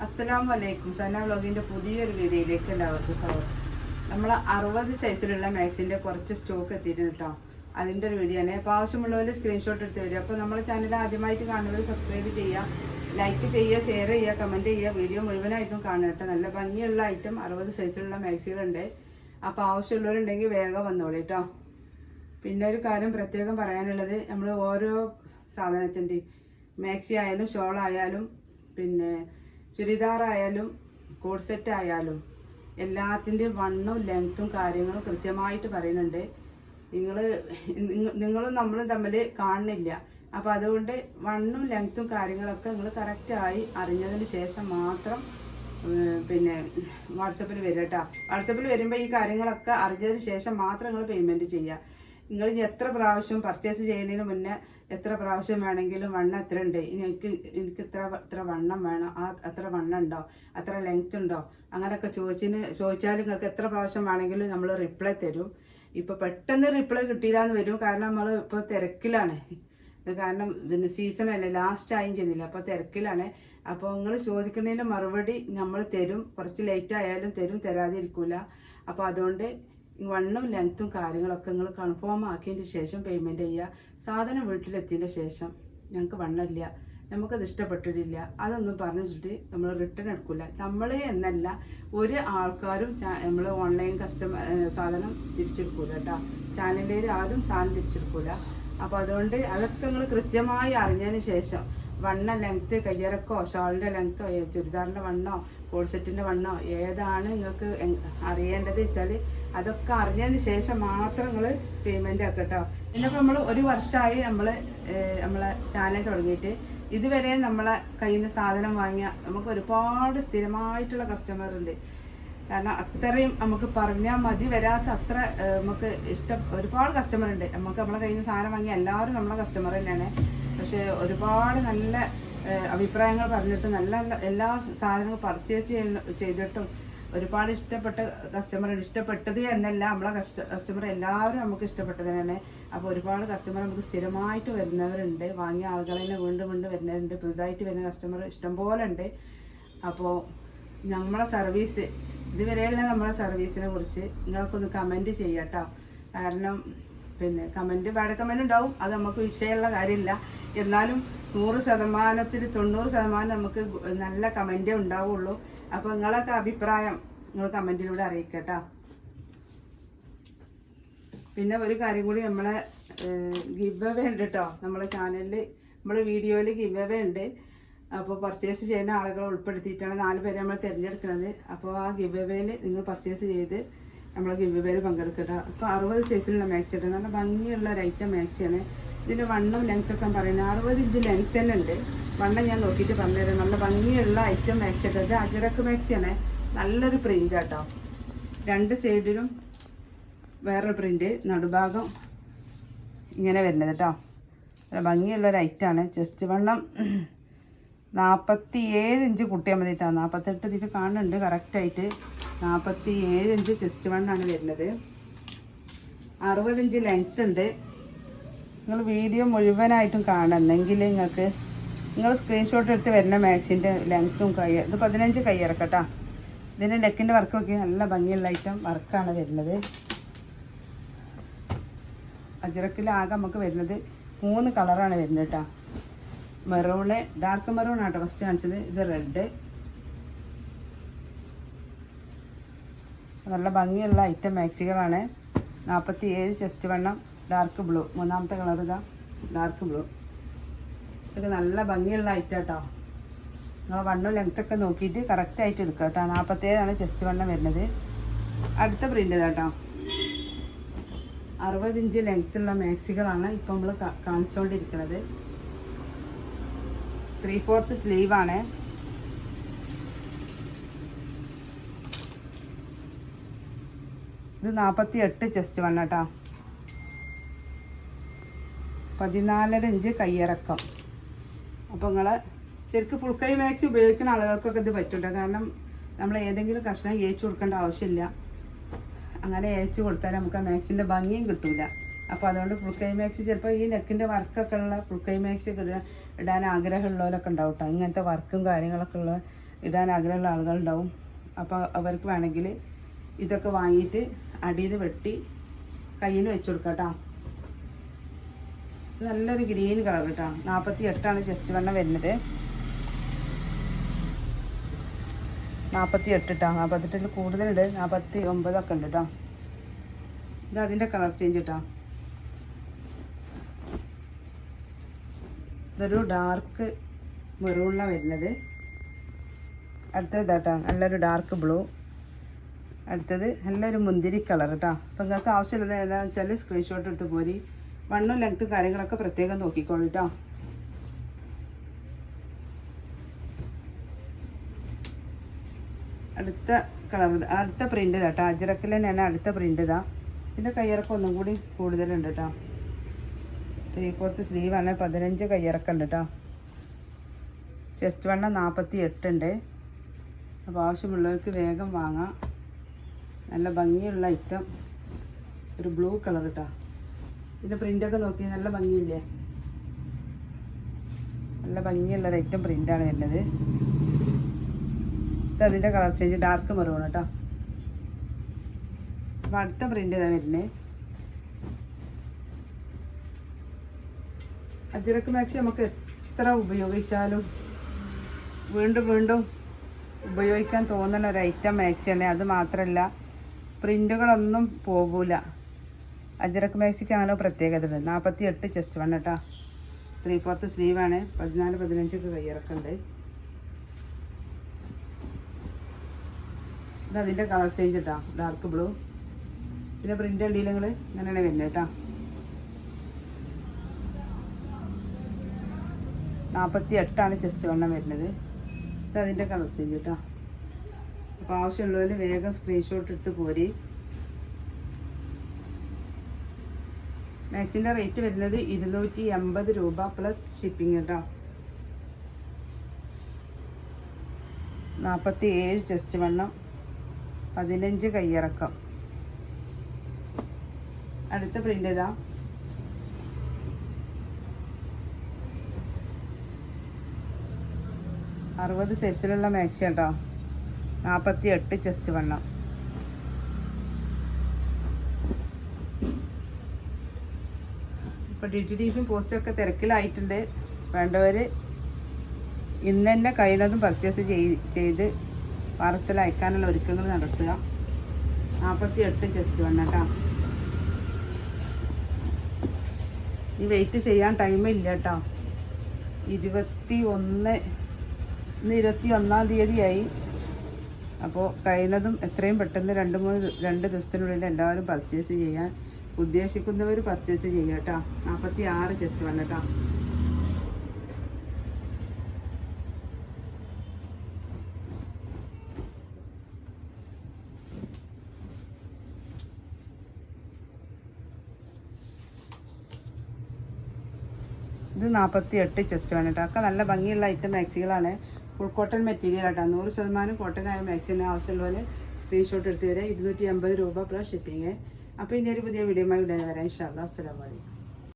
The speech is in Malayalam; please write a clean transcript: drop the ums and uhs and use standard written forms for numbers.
അസ്സലാമു അലൈക്കും. സന വ്ലോഗിൻ്റെ പുതിയൊരു വീഡിയോയിലേക്ക് എല്ലാവർക്കും സ്വാഗതം. നമ്മൾ 60 സൈസിലുള്ള മാക്സിൻ്റെ കുറച്ച് സ്റ്റോക്ക് എത്തിയിട്ടുണ്ട് കേട്ടോ. അതിൻ്റെ ഒരു വീഡിയോ ആണ്. അപ്പോൾ ആവശ്യമുള്ളവർ സ്ക്രീൻഷോട്ട് എടുത്ത് വരിക. അപ്പോൾ നമ്മുടെ ചാനൽ ആദ്യമായിട്ട് കാണുന്നവർ സബ്സ്ക്രൈബ് ചെയ്യുക, ലൈക്ക് ചെയ്യുക, ഷെയർ ചെയ്യുക, കമൻറ്റ് ചെയ്യുക. വീഡിയോ മുഴുവനായിട്ടും കാണുക കേട്ടോ. നല്ല ഭംഗിയുള്ള ഐറ്റം 60 സൈസിലുള്ള മാക്സികളുണ്ട്. അപ്പോൾ ആവശ്യമുള്ളവരുണ്ടെങ്കിൽ വേഗം വന്നോളൂ കേട്ടോ. പിന്നെ ഒരു കാര്യം പ്രത്യേകം പറയാനുള്ളത്, നമ്മൾ ഓരോ സാധനത്തിൻ്റെയും മാക്സി ആയാലും ഷോൾ ആയാലും പിന്നെ ചുരിദാറായാലും കോഡ് സെറ്റ് ആയാലും എല്ലാത്തിൻ്റെയും വണ്ണവും ലെങ്ത്തും കാര്യങ്ങളും കൃത്യമായിട്ട് പറയുന്നുണ്ട്. നിങ്ങളും നമ്മളും തമ്മിൽ കാണുന്നില്ല. അപ്പോൾ അതുകൊണ്ട് വണ്ണും ലെങ്ത്തും കാര്യങ്ങളൊക്കെ നിങ്ങൾ കറക്റ്റായി അറിഞ്ഞതിന് ശേഷം മാത്രം പിന്നെ വാട്സപ്പിൽ വരിക കേട്ടോ. വാട്സപ്പിൽ വരുമ്പോൾ ഈ കാര്യങ്ങളൊക്കെ അറിഞ്ഞതിന് ശേഷം മാത്രം നിങ്ങൾ പേയ്മെൻറ്റ് ചെയ്യുക. നിങ്ങൾ ഇനി എത്ര പ്രാവശ്യം പർച്ചേസ് ചെയ്യുന്നതിന് മുന്നേ എത്ര പ്രാവശ്യം വേണമെങ്കിലും വണ്ണം എത്ര ഉണ്ട്, എനിക്ക് ഇത്ര വണ്ണം വേണം, അത്ര വണ്ണം ഉണ്ടോ, അത്ര ലെങ്ത് ഉണ്ടോ, അങ്ങനെയൊക്കെ ചോദിച്ചാൽ നിങ്ങൾക്ക് എത്ര പ്രാവശ്യം വേണമെങ്കിലും നമ്മൾ റിപ്ലൈ തരും. ഇപ്പോൾ പെട്ടെന്ന് റിപ്ലൈ കിട്ടിയില്ല എന്ന് വരും. കാരണം നമ്മൾ ഇപ്പോൾ തിരക്കിലാണ്. കാരണം ഇതിന് സീസണല്ലേ, ലാസ്റ്റ് ആയും ചെയ്യുന്നില്ല, അപ്പോൾ തിരക്കിലാണ്. അപ്പോൾ നിങ്ങൾ ചോദിക്കുന്നതിന് മറുപടി നമ്മൾ തരും. കുറച്ച് ലേറ്റ് ആയാലും തരും, തരാതിരിക്കില്ല. അപ്പോൾ അതുകൊണ്ട് വണ്ണും ലെങ്ത്തും കാര്യങ്ങളൊക്കെ നിങ്ങൾ കൺഫേം ആക്കിയതിന് ശേഷം പേയ്മെൻറ്റ് ചെയ്യുക. സാധനം വീട്ടിലെത്തിയതിൻ്റെ ശേഷം ഞങ്ങൾക്ക് വണ്ണമില്ല, നമുക്കത് ഇഷ്ടപ്പെട്ടിട്ടില്ല, അതൊന്നും പറഞ്ഞു വെച്ചിട്ട് നമ്മൾ റിട്ടേൺ എടുക്കില്ല. നമ്മൾ എന്നല്ല ഒരു ആൾക്കാരും നമ്മൾ ഓൺലൈൻ സാധനം തിരിച്ചെടുക്കില്ല കേട്ടോ. ചാനലിൽ ആരും സാധനം തിരിച്ചെടുക്കില്ല. അപ്പോൾ അതുകൊണ്ട് അതൊക്കെ നിങ്ങൾ കൃത്യമായി അറിഞ്ഞതിന് ശേഷം വണ്ണ ലെങ്ത്ത്, കയ്യിറക്കോ, ഷാളിൻ്റെ ലെങ്ത്തോ, ചുരിദാറിൻ്റെ വണ്ണോ, കോഡ് സെറ്റിൻ്റെ വണ്ണോ ഏതാണ് നിങ്ങൾക്ക് അറിയേണ്ടത് വെച്ചാൽ അതൊക്കെ അറിഞ്ഞതിന് ശേഷം മാത്രം നിങ്ങൾ പേയ്മെൻറ്റ് ആക്കുക കേട്ടോ. എന്നിപ്പോൾ നമ്മൾ ഒരു വർഷമായി നമ്മളെ ചാനൽ തുടങ്ങിയിട്ട് ഇതുവരെ നമ്മളെ കയ്യിൽ നിന്ന് സാധനം വാങ്ങിയ നമുക്ക് ഒരുപാട് സ്ഥിരമായിട്ടുള്ള കസ്റ്റമർ ഉണ്ട്. കാരണം അത്രയും നമുക്ക് പറഞ്ഞാൽ മതി വരാത്ത അത്ര നമുക്ക് ഒരുപാട് കസ്റ്റമർ ഉണ്ട്. നമ്മളെ കയ്യിൽ നിന്ന് സാധനം വാങ്ങിയ എല്ലാവരും നമ്മളെ കസ്റ്റമർ തന്നെയാണ്. പക്ഷേ ഒരുപാട് നല്ല അഭിപ്രായങ്ങൾ പറഞ്ഞിട്ട് നല്ല എല്ലാ സാധനങ്ങളും പർച്ചേസ് ചെയ്തിട്ടും ഒരുപാട് ഇഷ്ടപ്പെട്ട കസ്റ്റമറുണ്ട്. ഇഷ്ടപ്പെട്ടത് എന്നല്ല, നമ്മളെ കസ്റ്റമർ എല്ലാവരും നമുക്ക് ഇഷ്ടപ്പെട്ടത് തന്നെയാണ്. അപ്പോൾ ഒരുപാട് കസ്റ്റമർ നമുക്ക് സ്ഥിരമായിട്ട് വരുന്നവരുണ്ട്. വാങ്ങിയ ആളുകളെ തന്നെ വീണ്ടും വരുന്നവരുണ്ട്. പുതുതായിട്ട് വരുന്ന കസ്റ്റമർ ഇഷ്ടംപോലെ ഉണ്ട്. അപ്പോൾ നമ്മളെ സർവീസ് ഇതുവരെയുള്ള നമ്മളെ സർവീസിനെ കുറിച്ച് നിങ്ങളൊക്കെ ഒന്ന് കമൻറ്റ് ചെയ്യാം കേട്ടോ. കാരണം പിന്നെ ബാഡ് കമൻറ്റ് ഉണ്ടാവും, അത് നമുക്ക് വിഷയമുള്ള കാര്യമില്ല. എന്നാലും 100%-ൽ 90% നമുക്ക് നല്ല കമൻറ്റേ ഉണ്ടാവുള്ളൂ. അപ്പോൾ നിങ്ങളൊക്കെ അഭിപ്രായം നിങ്ങൾ കമൻറ്റിലൂടെ അറിയിക്കട്ടോ. പിന്നെ ഒരു കാര്യം കൂടി, നമ്മളെ ഗിവ് അവേ ഉണ്ട് കേട്ടോ. നമ്മളെ ചാനലിൽ നമ്മളെ വീഡിയോയിൽ ഗിവ് അവേ ഉണ്ട്. അപ്പോൾ പർച്ചേസ് ചെയ്യുന്ന ആളുകളെ ഉൾപ്പെടുത്തിയിട്ടാണ് 4 പേരെ നമ്മൾ തിരഞ്ഞെടുക്കുന്നത്. അപ്പോൾ ആ ഗിവ് അവേയിൽ നിങ്ങൾ പർച്ചേസ് ചെയ്ത് നമ്മൾ ഗിവ് അവേയിൽ പങ്കെടുക്കട്ടോ. അപ്പോൾ 60 സൈസിലുള്ള മാക്സി ഉണ്ട്. നല്ല ഭംഗിയുള്ള ഒരു ഐറ്റം മാക്സിയാണ്. ഇതിൻ്റെ വണ്ണം ലെങ്ത്തൊക്കെ പറയുന്നത് 60 ഇഞ്ച് ലെങ്ത് തന്നെ ഉണ്ട്. വണ്ണം ഞാൻ നോക്കിയിട്ട് പറഞ്ഞുതരാം. നല്ല ഭംഗിയുള്ള ഐറ്റം മാക്സി ആട്ടോ. ഇത് അജറക്ക് മാക്സിയാണ്. നല്ലൊരു പ്രിൻ്റ് ആട്ടോ. 2 സൈഡിലും വേറൊരു പ്രിൻ്റ്, നടുഭാഗം ഇങ്ങനെ വരുന്നത് കേട്ടോ. നല്ല ഭംഗിയുള്ളൊരു ഐറ്റമാണ്. ചെസ്റ്റ് വണ്ണം 47 ഇഞ്ച് കൂട്ടിയാൽ മതി കേട്ടോ. 48 ഇതിൽ കാണുന്നുണ്ട് കറക്റ്റായിട്ട്. 47 ഇഞ്ച് ചെസ്റ്റ് വണ്ണാണ് വരുന്നത്. 60 ഇഞ്ച് ലെങ്ത് ഉണ്ട്. നിങ്ങൾ വീഡിയോ മുഴുവനായിട്ടും കാണണം. എന്നെങ്കിൽ നിങ്ങൾ സ്ക്രീൻഷോട്ട് എടുത്ത് വരുന്ന മാക്സിൻ്റെ ലെങ്ത്തും ഇത് 15 കയ്യിറക്കട്ടോ. ഇതിൻ്റെ നെക്കിൻ്റെ വർക്കൊക്കെ നല്ല ഭംഗിയുള്ള ഐറ്റം വർക്കാണ് വരുന്നത്. അജറക്കിലാകെ നമുക്ക് വരുന്നത് 3 കളറാണ് വരുന്നത് കേട്ടോ. മെറൂണ്, ഡാർക്ക് മെറൂൺ ആട്ടോ ഫസ്റ്റ് കാണിച്ചത്. ഇത് റെഡ്. നല്ല ഭംഗിയുള്ള ഐറ്റം മാക്സികളാണ്. 47 ചെസ്റ്റ് വണ്ണം, ഡാർക്ക് ബ്ലൂ. 3ാമത്തെ കളർ ഇതാ ഡാർക്ക് ബ്ലൂ. ഇതൊക്കെ നല്ല ഭംഗിയുള്ള ഐറ്റം കേട്ടോ. നിങ്ങൾ വണ്ണും ലെങ്ത്തൊക്കെ നോക്കിയിട്ട് കറക്റ്റായിട്ട് എടുക്കുക കേട്ടോ. 47 ചെസ്റ്റ് വണ്ണം വരുന്നത്. അടുത്ത പ്രിൻ്റ് കേട്ടോ. 60 ഇഞ്ച് ലെങ്ത്തുള്ള മാക്സികളാണ് ഇപ്പം നമ്മൾ കാണിച്ചുകൊണ്ടിരിക്കുന്നത്. 3/4 സ്ലീവാണ്. ഇത് 48 ചെസ്റ്റ് വണ്ണം കേട്ടോ. 14.5 ഇഞ്ച് കയ്യിറക്കം. അപ്പോൾ നിങ്ങൾ ശരിക്കും ഫുൾ കൈ മാക്സി ഉപയോഗിക്കുന്ന ആളുകൾക്കൊക്കെ ഇത് പറ്റുന്നുണ്ട്. കാരണം നമ്മൾ ഏതെങ്കിലും കഷ്ണം ഏച്ചു കൊടുക്കേണ്ട ആവശ്യമില്ല. അങ്ങനെ ഏച്ചു കൊടുത്താൽ നമുക്ക് ആ മാക്സിൻ്റെ ഭംഗിയും കിട്ടില്ല. അപ്പോൾ അതുകൊണ്ട് ഫുൾ കൈ മാക്സി ചിലപ്പോൾ ഈ നെക്കിൻ്റെ വർക്കൊക്കെ ഉള്ള ഫുൾ കൈ മാക്സി ഇടാൻ ആഗ്രഹമുള്ളവരൊക്കെ ഉണ്ടാവും കേട്ടോ. ഇങ്ങനത്തെ വർക്കും കാര്യങ്ങളൊക്കെ ഉള്ള ഇടാൻ ആഗ്രഹമുള്ള ആളുകളുണ്ടാവും. അപ്പോൾ അവർക്ക് വേണമെങ്കിൽ ഇതൊക്കെ വാങ്ങിയിട്ട് അടിയിൽ വെട്ടി കയ്യിൽ വെച്ച് കൊടുക്കാം കേട്ടോ. നല്ലൊരു ഗ്രീൻ കളർ കേട്ടോ. 48 ചെസ്റ്റ് വണ്ണം വരുന്നത്. 48 കേട്ടോ. 48 കൂടുതലുണ്ട്, 49 ഒക്കെ ഉണ്ട് കേട്ടോ. ഇത് അതിൻ്റെ കളർ ചേഞ്ച് കേട്ടോ. ഇതൊരു ഡാർക്ക് മെറൂണിലാണ് വരുന്നത്. അടുത്തത് ഇതാട്ടോ, നല്ലൊരു ഡാർക്ക് ബ്ലൂ. അടുത്തത് നല്ലൊരു മുന്തിരി കളർ കേട്ടോ. അപ്പം നിങ്ങൾക്ക് ആവശ്യമുള്ളത് ഏതാണെന്ന് വെച്ചാൽ സ്ക്രീൻഷോട്ട് എടുത്ത് പോരി. വണ്ണും ലെങ്ത്തും കാര്യങ്ങളൊക്കെ പ്രത്യേകം നോക്കിക്കോളൂ കേട്ടോ. അടുത്ത കളർ, അടുത്ത പ്രിൻ്റ് കേട്ടോ. അജ്രക്കിൽ തന്നെയാണ് അടുത്ത പ്രിൻ്റ് ഇതാ. ഇതിൻ്റെ കയ്യിറക്കം ഒന്നും കൂടി കൂടുതലുണ്ട് കേട്ടോ. 3/4 സ്ലീവാണ്. 15 കയ്യിറക്കം ഉണ്ട് കേട്ടോ. ചെസ്റ്റ് വണ്ണം 48 ഉണ്ട്. അപ്പോൾ ആവശ്യമുള്ളവർക്ക് വേഗം വാങ്ങാം. നല്ല ഭംഗിയുള്ള ഐറ്റം, ഒരു ബ്ലൂ കളർ കേട്ടോ. ഇതിൻ്റെ പ്രിൻ്റൊക്കെ നോക്കി നല്ല ഭംഗിയില്ലേ? നല്ല ഭംഗിയുള്ളൊരു ഐറ്റം പ്രിൻ്റാണ് വരുന്നത്. ഇത് അതിൻ്റെ കളർ ചേഞ്ച് ഡാർക്ക് മെറൂൺ കേട്ടോ. അപ്പോൾ അടുത്ത പ്രിൻ്റ് ഇതാ വരുന്നത്. അജ്രക്ക് മാക്സി നമുക്ക് എത്ര ഉപയോഗിച്ചാലും വീണ്ടും വീണ്ടും ഉപയോഗിക്കാൻ തോന്നുന്ന ഒരു ഐറ്റം മാക്സിയാണ്. അത് മാത്രമല്ല പ്രിൻ്റുകളൊന്നും പോകില്ല. അജ്രക്ക് മാക്സിക്ക് അങ്ങനെ പ്രത്യേകത ഉണ്ട്. 48 ചെസ്റ്റ് വണ്ണം കേട്ടോ. 3/4 സ്ലീവാണ്. 14-15 കയ്യിറക്കുണ്ട്. ഇത് അതിൻ്റെ കളർ ചേഞ്ച് കേട്ടോ, ഡാർക്ക് ബ്ലൂ. പിന്നെ പ്രിൻ്റ് ഉണ്ടെങ്കിൽ ഇങ്ങനെയാണ് വരുന്നത് കേട്ടോ. 48 ചെസ്റ്റ് വണ്ണം വരുന്നത്. ഇത് അതിൻ്റെ കളർ ചേഞ്ച് കേട്ടോ. അപ്പോൾ ആവശ്യമുള്ളവർ വേഗം സ്ക്രീൻഷോട്ട് എടുത്ത് പോരി. മാക്സിൻ്റെ റേറ്റ് വരുന്നത് 280 രൂപ പ്ലസ് ഷിപ്പിംഗ് കേട്ടോ. 47 ചെസ്റ്റ് വണ്ണം, 15 കയ്യിറക്കം. അടുത്ത പ്രിൻ്റ് ഇതാ. അറുപത് സൈസിലുള്ള മാക്സി കേട്ടോ. 48 ചെസ്റ്റ് വണ്ണം. ഇപ്പോൾ DTDസും പോസ്റ്റൊക്കെ തിരക്കിലായിട്ടുണ്ട്. വേണ്ടവർ ഇന്ന് തന്നെ കഴിയുന്നതും പർച്ചേസ് ചെയ്ത് പാർസൽ അയക്കാനുള്ള ഒരുക്കങ്ങൾ നടത്തുക. 48 ചെസ്റ്റ് വണ്ണം കേട്ടോ. ഈ വെയിറ്റ് ചെയ്യാൻ ടൈമില്ല കേട്ടോ. 21 ഇന്ന് 21-ാം തീയതിയായി. അപ്പോൾ കഴിയുന്നതും എത്രയും പെട്ടെന്ന് 2 ദിവസത്തിനുള്ളിൽ എല്ലാവരും പർച്ചേസ് ചെയ്യാൻ ഉദ്ദേശിക്കുന്നവർ പർച്ചേസ് ചെയ്യുക കേട്ടോ. 46 ചെസ്റ്റ് വണ്ണം കേട്ടോ. ഇത് 48 ചെസ്റ്റ് വണ്ണം കേട്ടോ. ഒക്കെ നല്ല ഭംഗിയുള്ള ഐറ്റം മാക്സികളാണ്. ഫുൾ കോട്ടൺ മെറ്റീരിയൽ കേട്ടോ. 100% കോട്ടനായ മാക്സിന് ആവശ്യമുള്ളവർ സ്ക്രീൻഷോട്ട് എടുത്ത് തരാം. 280 രൂപ പ്ലസ് ഷിപ്പിങ്. അപ്പോൾ ഇനി ഒരു പുതിയ വീഡിയോയുമായി ഉടനെ വരാം ഇൻഷാ അല്ലാഹ്. അസ്സലാമു അലൈക്കും.